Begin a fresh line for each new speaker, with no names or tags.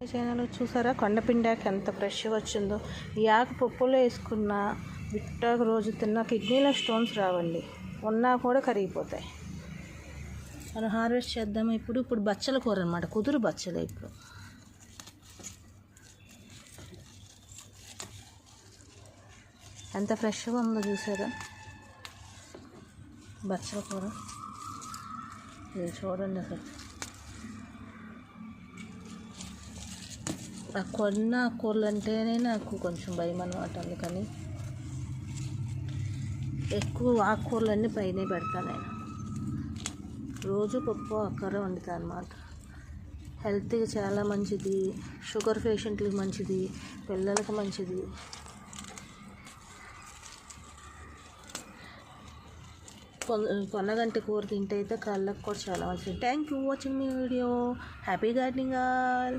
చైనాలో చూసారా కొండపిండాకు ఎంత ఫ్రెష్గా వచ్చిందో. ఈ ఆకు పప్పులో వేసుకున్న విట్టాకు రోజు తిన్న కిడ్నీలో స్టోన్స్ రావండి, ఉన్నా కూడా కరిగిపోతాయి. మనం హార్వెస్ట్ చేద్దాం. ఇప్పుడు బచ్చల కూర అనమాట, కుదురు బచ్చలే. ఇప్పుడు ఎంత ఫ్రెష్గా ఉందో చూసారా బచ్చల కూర. ఇది చూడండి అసలు. ఆ కొన్న కూరలు అంటేనే నాకు కొంచెం భయం అనమాట. అందుకని ఎక్కువ ఆకుకూరలన్నీ పైనే పెడతాను నేను. రోజు పప్పు అక్కర వండుతాను అనమాట. హెల్త్కి చాలా మంచిది, షుగర్ పేషెంట్లకు మంచిది, పిల్లలకు మంచిది. కొన్నగంటి కూర తింటే అయితే కళ్ళకు కూడా చాలా మంచిది. Thank you watching me video. Happy gardening all.